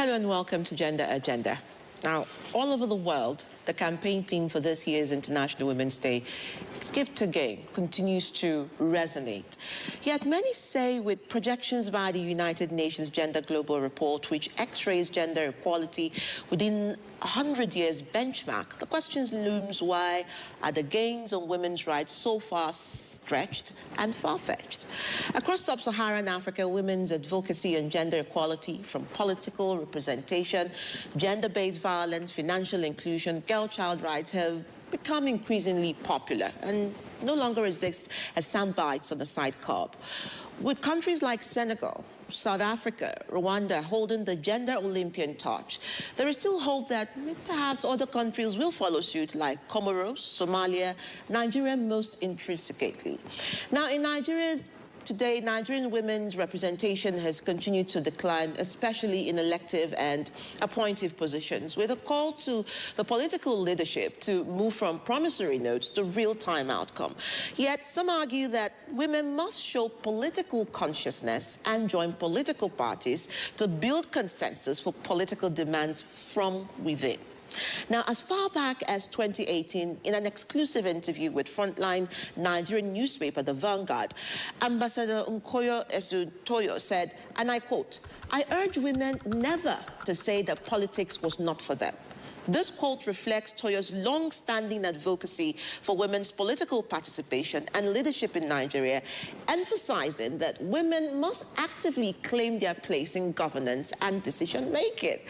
Hello and welcome to Gender Agenda. Now, all over the world, the campaign theme for this year's International Women's Day, Give to Gain, continues to resonate. Yet many say with projections by the United Nations Gender Global Report, which x-rays gender equality within 100 years benchmark, the question looms: why are the gains on women's rights so far stretched and far-fetched? Across sub-Saharan Africa, women's advocacy and gender equality, from political representation, gender-based violence, financial inclusion, girl-child rights, have become increasingly popular and no longer exist as sound bites on the side curb. With countries like Senegal, South Africa, Rwanda holding the gender Olympian torch, there is still hope that perhaps other countries will follow suit, like Comoros, Somalia, Nigeria most intrinsically. Now, in Nigeria's today, Nigerian women's representation has continued to decline, especially in elective and appointive positions, with a call to the political leadership to move from promissory notes to real-time outcome. Yet some argue that women must show political consciousness and join political parties to build consensus for political demands from within. Now, as far back as 2018, in an exclusive interview with frontline Nigerian newspaper, The Vanguard, Ambassador Nkoyo Esutoyo said, and I quote, "I urge women never to say that politics was not for them." This quote reflects Toyo's long-standing advocacy for women's political participation and leadership in Nigeria, emphasizing that women must actively claim their place in governance and decision-making.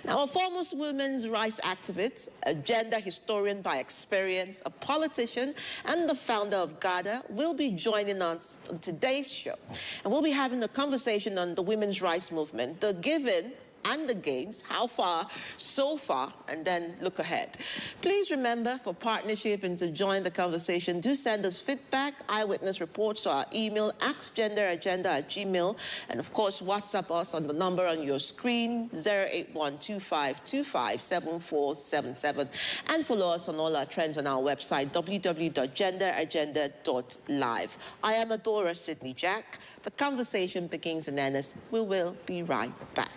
Now, a foremost women's rights activist, a gender historian by experience, a politician, and the founder of GADA will be joining us on today's show. And we'll be having a conversation on the women's rights movement, the given and the gains, how far, so far, and then look ahead. Please remember, for partnership and to join the conversation, do send us feedback, eyewitness reports to our email, axgenderagenda@gmail.com, and of course, WhatsApp us on the number on your screen, 08125257477, and follow us on all our trends on our website, www.genderagenda.live. I am Adora Sydney Jack. The conversation begins in earnest. We will be right back.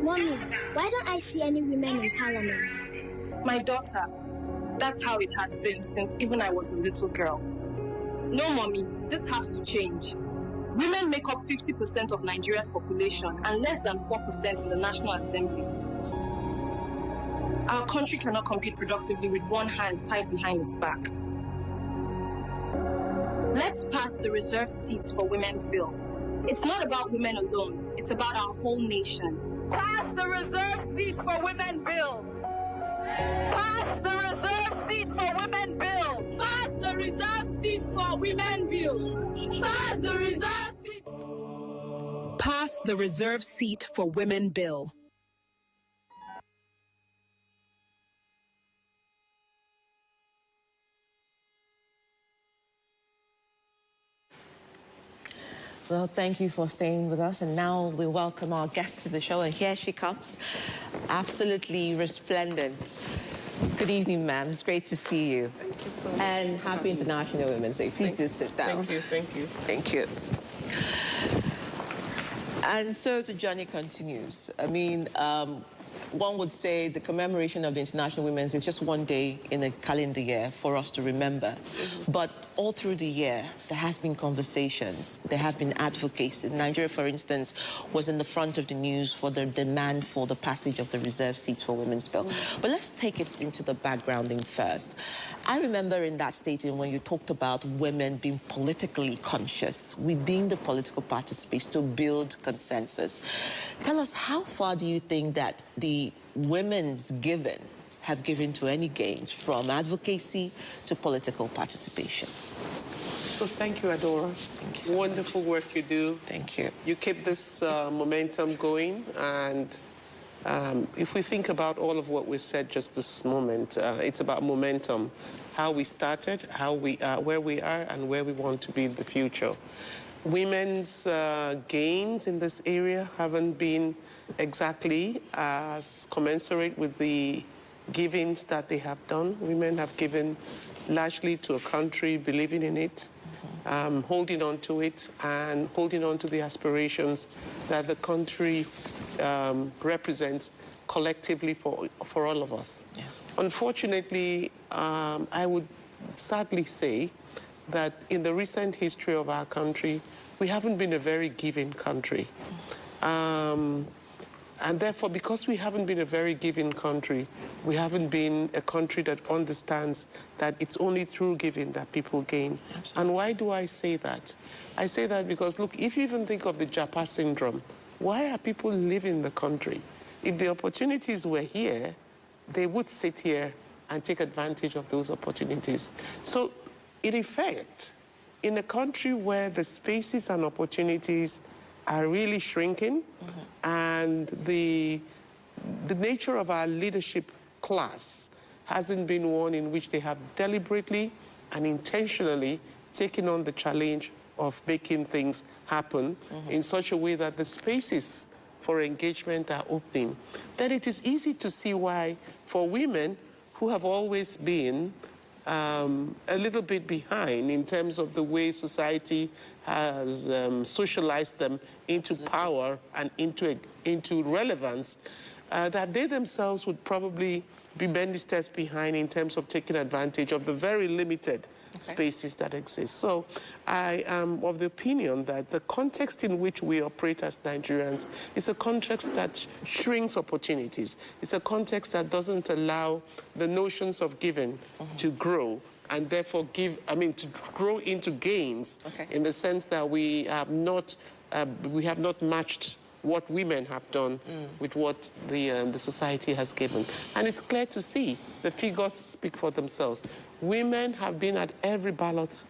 Mommy, why don't I see any women in parliament? My daughter, that's how it has been since even I was a little girl. No, Mommy, this has to change. Women make up 50% of Nigeria's population and less than 4% in the National Assembly. Our country cannot compete productively with one hand tied behind its back. Let's pass the reserved seats for women's bill. It's not about women alone, it's about our whole nation. Pass the reserved seat for women bill. Pass the reserved seat for women bill. Pass the reserved seat for women bill. Pass the reserved seat. Pass the reserved seat for women bill. Well, thank you for staying with us. And now we welcome our guest to the show. And here she comes, absolutely resplendent. Good evening, ma'am. It's great to see you. Thank you so much. And happy International Women's Day. Please do sit down. Thank you, thank you. Thank you. And so the journey continues. I mean, one would say the commemoration of the International Women's Day is just one day in a calendar year for us to remember. But all through the year, there has been conversations, there have been advocacies. Nigeria, for instance, was in the front of the news for the demand for the passage of the reserved seats for women's bill. But let's take it into the backgrounding first. I remember in that statement when you talked about women being politically conscious within the political party space to build consensus. Tell us, how far do you think that the women's have given to any gains from advocacy to political participation? So thank you, Adora. Thank you so Wonderful work you do. Thank you. You keep this momentum going, and if we think about all of what we said just this moment, it's about momentum, how we started, how we are, where we are, and where we want to be in the future. women's gains in this area haven't been exactly as commensurate with the givings that they have done. Women have given largely to a country, believing in it, holding on to it, and holding on to the aspirations that the country represents collectively for all of us. Yes. Unfortunately, I would sadly say that in the recent history of our country, we haven't been a very giving country. And therefore, because we haven't been a very giving country, we haven't been a country that understands that it's only through giving that people gain. Absolutely. And why do I say that? I say that because, look, if you even think of the Japa syndrome, why are people leaving the country? If the opportunities were here, they would sit here and take advantage of those opportunities. So, in effect, in a country where the spaces and opportunities are really shrinking, and the nature of our leadership class hasn't been one in which they have deliberately and intentionally taken on the challenge of making things happen in such a way that the spaces for engagement are opening, then it is easy to see why, for women who have always been a little bit behind in terms of the way society has socialized them into power and into relevance, that they themselves would probably be many steps behind in terms of taking advantage of the very limited spaces that exist. So I am of the opinion that the context in which we operate as Nigerians is a context that shrinks opportunities. It's a context that doesn't allow the notions of giving to grow, and therefore to grow into gains in the sense that we have not matched what women have done with what the society has given. And it's clear to see. The figures speak for themselves. Women have been at every ballot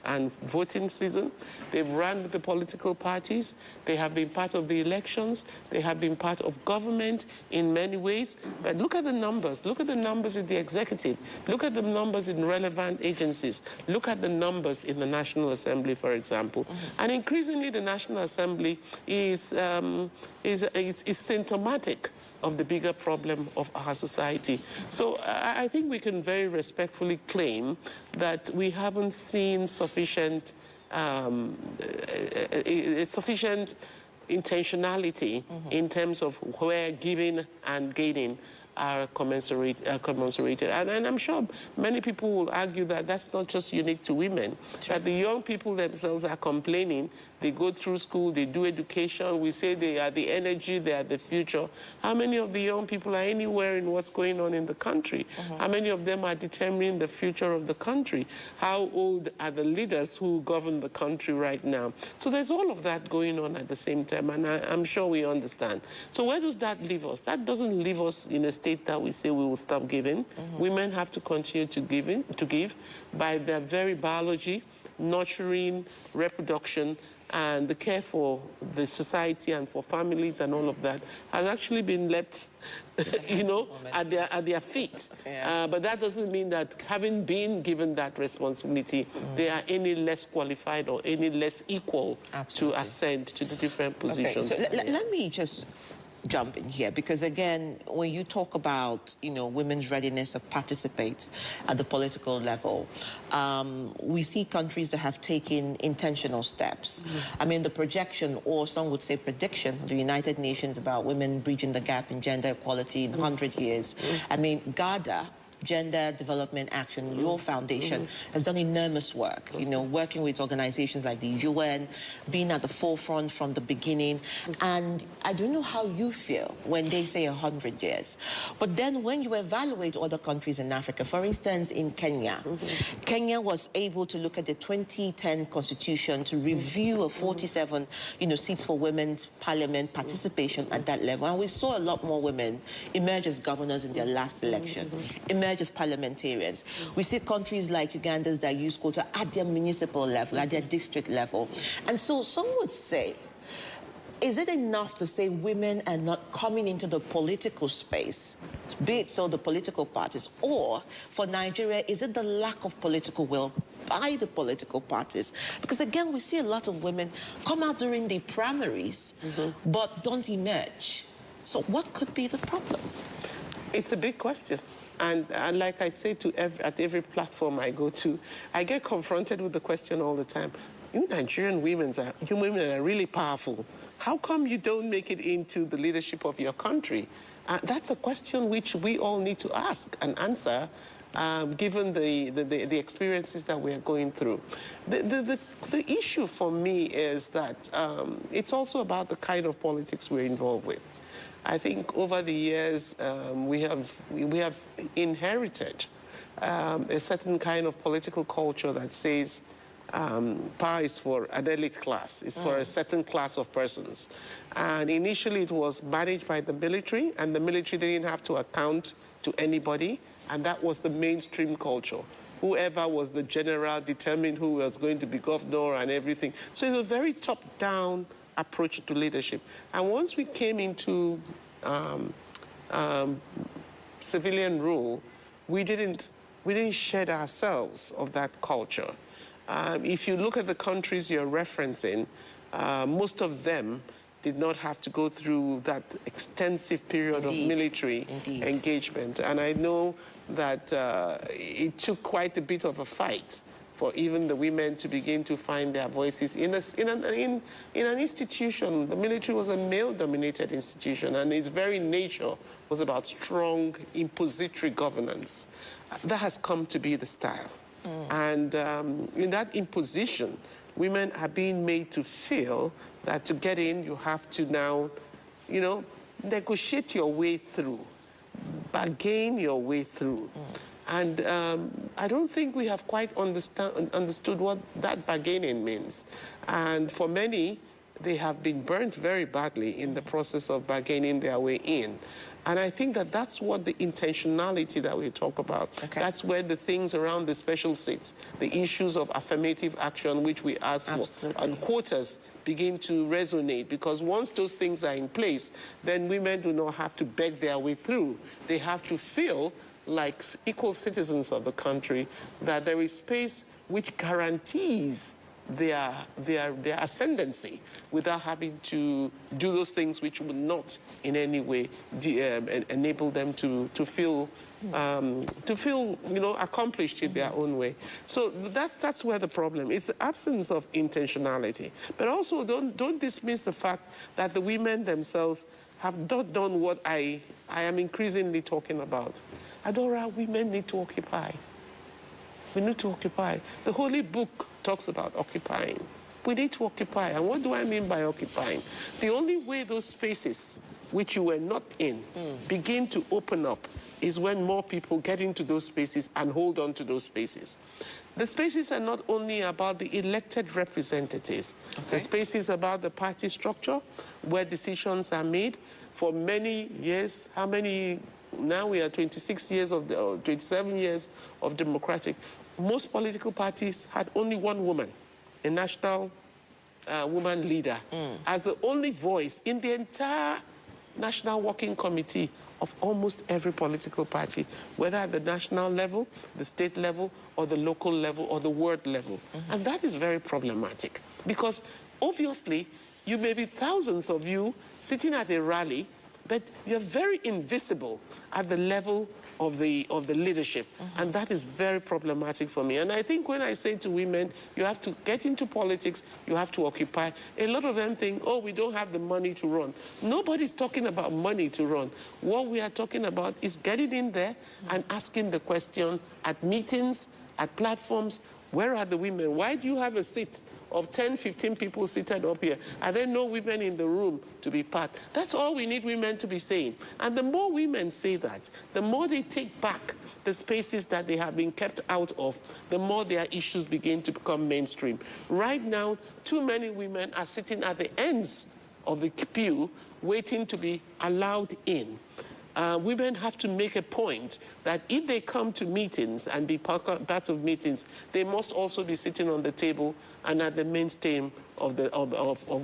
and voting season. They've run with the political parties. They have been part of the elections. They have been part of government in many ways. But look at the numbers. Look at the numbers in the executive. Look at the numbers in relevant agencies. Look at the numbers in the National Assembly, for example. And increasingly, the National Assembly is symptomatic of the bigger problem of our society. So I think we can very respectfully claim that we haven't seen sufficient intentionality in terms of where giving and gaining are commensurated. And I'm sure many people will argue that that's not just unique to women, that the young people themselves are complaining. They go through school, they do education, we say they are the energy, they are the future. How many of the young people are anywhere in what's going on in the country? How many of them are determining the future of the country? How old are the leaders who govern the country right now? So there's all of that going on at the same time, and I'm sure we understand. So where does that leave us? That doesn't leave us in a state that we say we will stop giving. Women have to continue to give by their very biology, nurturing, reproduction, and the care for the society and for families and all of that has actually been left, at their feet. But that doesn't mean that having been given that responsibility, they are any less qualified or any less equal to ascend to the different positions. Okay, so let me just jump in here, because again, when you talk about women's readiness to participate at the political level, we see countries that have taken intentional steps. I mean, the projection, or some would say prediction, of the United Nations about women bridging the gap in gender equality in 100 years. I mean, GADA, Gender Development Action, your foundation, has done enormous work, working with organizations like the UN, being at the forefront from the beginning. And I don't know how you feel when they say 100 years. But then when you evaluate other countries in Africa, for instance, in Kenya, Kenya was able to look at the 2010 constitution to review a 47, seats for women's parliament participation at that level. And we saw a lot more women emerge as governors in their last election, emerge as parliamentarians. We see countries like Uganda's that use quota at their municipal level, at their district level. And so some would say, is it enough to say women are not coming into the political space, be it so the political parties, or for Nigeria, is it the lack of political will by the political parties? Because again, we see a lot of women come out during the primaries, but don't emerge. So what could be the problem? It's a big question. And like I say at every platform I go to, I get confronted with the question all the time. You Nigerian women are really powerful. How come you don't make it into the leadership of your country? That's a question which we all need to ask and answer, given the experiences that we're going through. The issue for me is that it's also about the kind of politics we're involved with. I think over the years, we have inherited a certain kind of political culture that says power is for an elite class, it's for a certain class of persons. And initially it was managed by the military, and the military didn't have to account to anybody, and that was the mainstream culture. Whoever was the general determined who was going to be governor and everything. So it was a very top-down approach to leadership. And once we came into civilian rule, we didn't shed ourselves of that culture. If you look at the countries you're referencing, most of them did not have to go through that extensive period of military engagement. And I know that it took quite a bit of a fight for even the women to begin to find their voices. In an institution, the military was a male-dominated institution, and its very nature was about strong impository governance. That has come to be the style. And in that imposition, women are being made to feel that to get in, you have to now, negotiate your way through, bargain your way through. And I don't think we have quite understood what that bargaining means. And for many, they have been burnt very badly in the process of bargaining their way in. And I think that that's what the intentionality that we talk about. Okay. That's where the things around the special seats, the issues of affirmative action, which we ask for, and quotas begin to resonate. Because once those things are in place, then women do not have to beg their way through. They have to feel like equal citizens of the country, that there is space which guarantees their ascendancy without having to do those things which would not in any way enable them to feel accomplished in their own way. So that's where the problem is, the absence of intentionality. But also don't dismiss the fact that the women themselves have not done what I am increasingly talking about. Adora, women need to occupy. We need to occupy. The Holy Book talks about occupying. We need to occupy. And what do I mean by occupying? The only way those spaces which you were not in begin to open up is when more people get into those spaces and hold on to those spaces. The spaces are not only about the elected representatives. Okay. The spaces about the party structure, where decisions are made. For many years, how many? Now we are 27 years of democratic. Most political parties had only one woman, a national woman leader, as the only voice in the entire National Working Committee of almost every political party, whether at the national level, the state level, or the local level, or the ward level. And that is very problematic, because obviously you may be thousands of you sitting at a rally, but you're very invisible at the level of the leadership. And that is very problematic for me. And I think when I say to women, you have to get into politics, you have to occupy, a lot of them think, oh, we don't have the money to run. Nobody's talking about money to run. What we are talking about is getting in there and asking the question at meetings, at platforms, where are the women? Why do you have a seat of 10, 15 people seated up here? Are there no women in the room to be part? That's all we need women to be saying. And the more women say that, the more they take back the spaces that they have been kept out of, the more their issues begin to become mainstream. Right now, too many women are sitting at the ends of the pew waiting to be allowed in. women have to make a point that if they come to meetings and be part of meetings, they must also be sitting on the table and at the mainstream of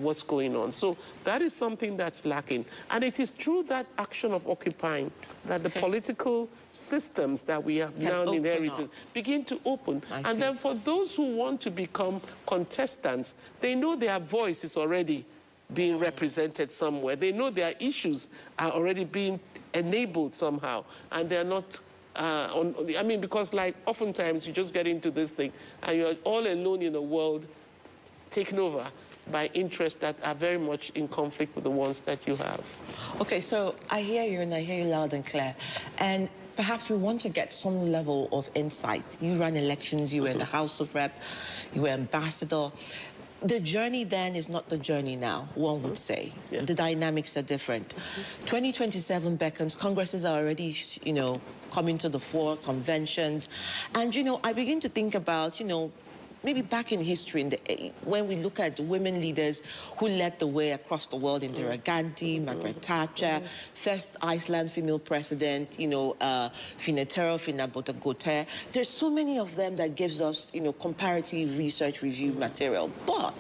what's going on. So that is something that's lacking. And it is through that action of occupying that the political systems that we have now inherited begin to open. And then for those who want to become contestants, they know their voice is already being represented somewhere. They know their issues are already being enabled somehow, and they're not I mean, because like oftentimes you just get into this thing and you're all alone in a world taken over by interests that are very much in conflict with the ones that you have. Okay, so I hear you, and I hear you loud and clear. And perhaps we want to get some level of insight. You ran elections, you were in the House of Rep, you were ambassador. The journey then is not the journey now, one would say. Yeah. The dynamics are different. 2027 beckons, Congresses are already, you know, coming to the fore, conventions. And, you know, I begin to think about, you know, maybe back in history, when we look at women leaders who led the way across the world, Indira Gandhi, Margaret Thatcher, first Iceland female president, you know, Finetero, Finabotagote. There's so many of them that gives us, you know, comparative research review material. But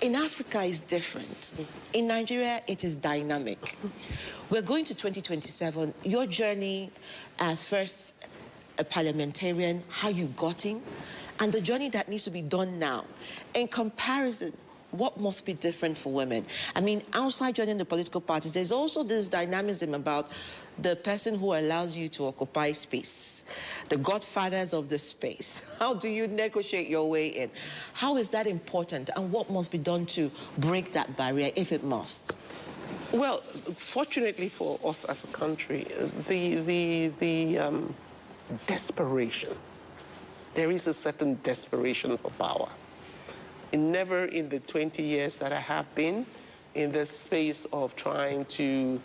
in Africa, it's different. In Nigeria, it is dynamic. We're going to 2027. Your journey as first a parliamentarian, how you got in, and the journey that needs to be done now. In comparison, what must be different for women? I mean, outside joining the political parties, there's also this dynamism about the person who allows you to occupy space, the godfathers of the space. How do you negotiate your way in? How is that important, and what must be done to break that barrier, if it must? Well, fortunately for us as a country, the desperation, there is a certain desperation for power. Never in the 20 years that I have been in the space of trying to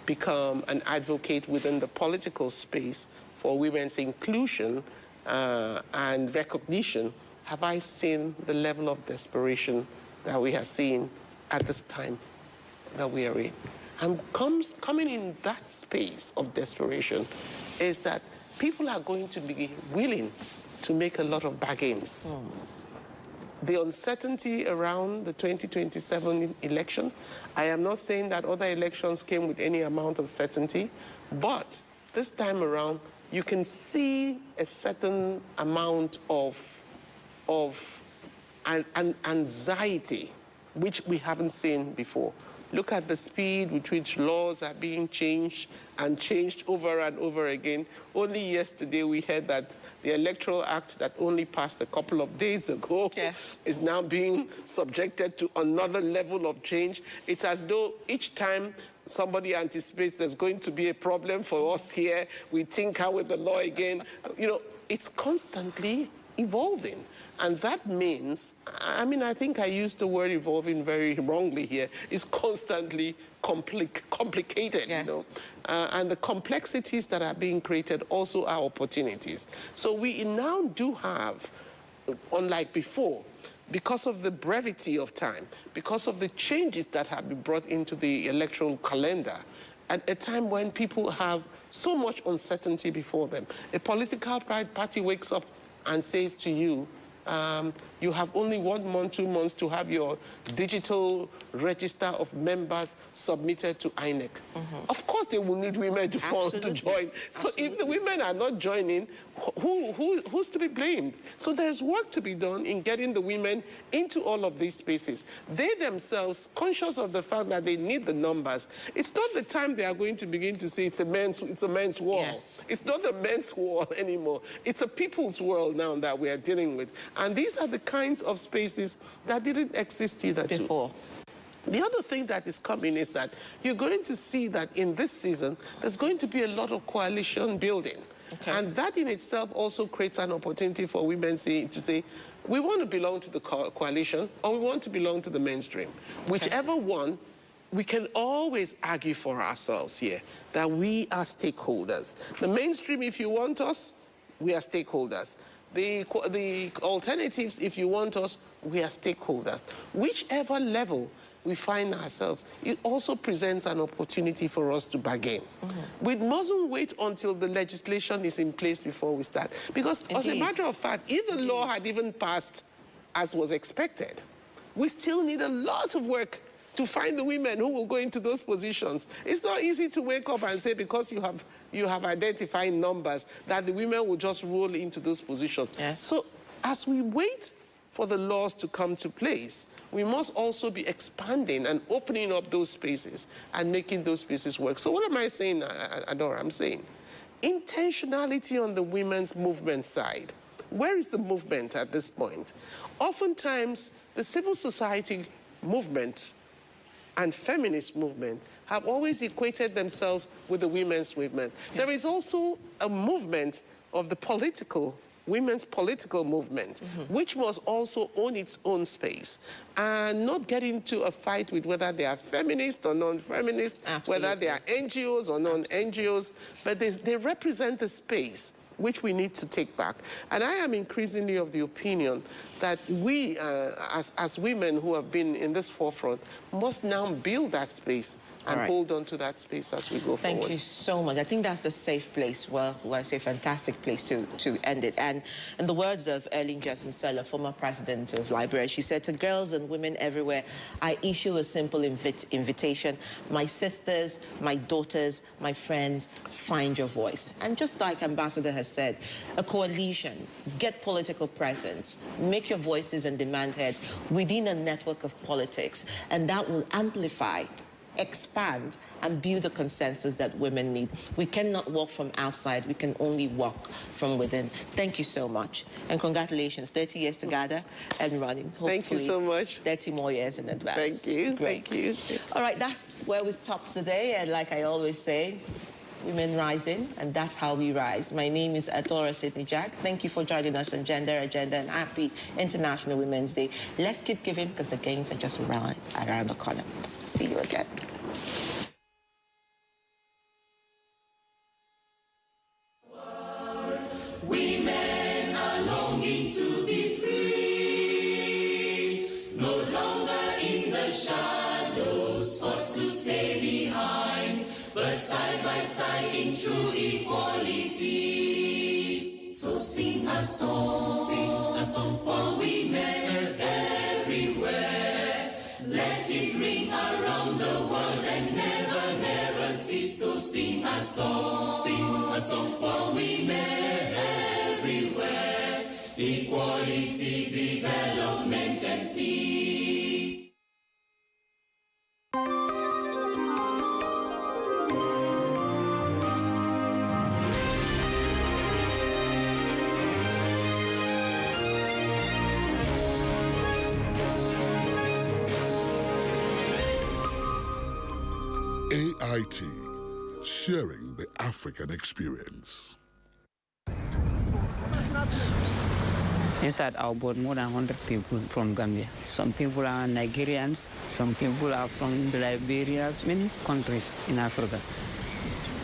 become an advocate within the political space for women's inclusion and recognition, have I seen the level of desperation that we have seen at this time that we are in. And coming in that space of desperation is that people are going to be willing to make a lot of bargains. The uncertainty around the 2027 election, I am not saying that other elections came with any amount of certainty, but this time around, you can see a certain amount of anxiety, which we haven't seen before. Look at the speed with which laws are being changed and changed over and over again. Only yesterday we heard that the Electoral Act that only passed a couple of days ago is now being subjected to another level of change. It's as though each time somebody anticipates there's going to be a problem for us here, we tinker with the law again. You know, it's constantly evolving. And that means, I mean, I think I used the word evolving very wrongly here. It's constantly complicated, you know. And the complexities that are being created also are opportunities. So we now do have, unlike before, because of the brevity of time, because of the changes that have been brought into the electoral calendar, at a time when people have so much uncertainty before them. A political party wakes up and says to you, you have only 1 month, 2 months to have your digital register of members submitted to INEC. Of course they will need women to join. So if the women are not joining, who's to be blamed? So there's work to be done in getting the women into all of these spaces. They themselves, conscious of the fact that they need the numbers, it's not the time they are going to begin to say it's a men's war. It's not a men's war anymore. It's a people's world now that we are dealing with. And these are the kinds of spaces that didn't exist either before. The other thing that is coming is that you're going to see that in this season, there's going to be a lot of coalition building. And that in itself also creates an opportunity for women to say, we want to belong to the coalition or we want to belong to the mainstream. Whichever one, we can always argue for ourselves here that we are stakeholders. The mainstream, if you want us, we are stakeholders. The alternatives, if you want us, we are stakeholders. Whichever level we find ourselves, it also presents an opportunity for us to bargain. We mustn't wait until the legislation is in place before we start. Because as a matter of fact, if the law had even passed as was expected, we still need a lot of work to find the women who will go into those positions. It's not easy to wake up and say because you have identified numbers that the women will just roll into those positions. Yes. So as we wait for the laws to come to place, we must also be expanding and opening up those spaces and making those spaces work. So what am I saying, Adora? I'm saying intentionality on the women's movement side. Where is the movement at this point? Oftentimes, the civil society movement and feminist movement have always equated themselves with the women's movement. Yes. There is also a movement of the women's political movement, which must also own its own space and not get into a fight with whether they are feminist or non-feminist, whether they are NGOs or non-NGOs, but they represent the space which we need to take back. And I am increasingly of the opinion that we, as women who have been in this forefront, must now build that space and hold on to that space as we go forward. Thank you so much. I think that's the safe place, well, I say fantastic place to end it. And in the words of Erling Judson Seller, former president of Liberia, she said, to girls and women everywhere, I issue a simple invitation. My sisters, my daughters, my friends, find your voice. And just like Ambassador has said, a coalition, get political presence, make your voices and demand heard within a network of politics, and that will amplify, expand, and build the consensus that women need. We cannot walk from outside. We can only walk from within. Thank you so much. And congratulations, 30 years together and running. Hopefully, thank you so much. 30 more years in advance. Thank you. Great. Thank you. All right, that's where we stop today. And like I always say, women rising, and that's how we rise. My name is Adora Sidney Jack. Thank you for joining us on Gender Agenda, and happy International Women's Day. Let's keep giving because the gains are just around the corner. See you again. Women are longing to be free, no longer in the shadows, forced to stay behind, but side by side in true equality. So sing a song for women everywhere. Let it ring around the world and never, never cease. So sing a song for women everywhere. Equality, development, and peace. AIT, sharing the African experience. Inside our boat, more than 100 people from Gambia. Some people are Nigerians, some people are from Liberia, many countries in Africa.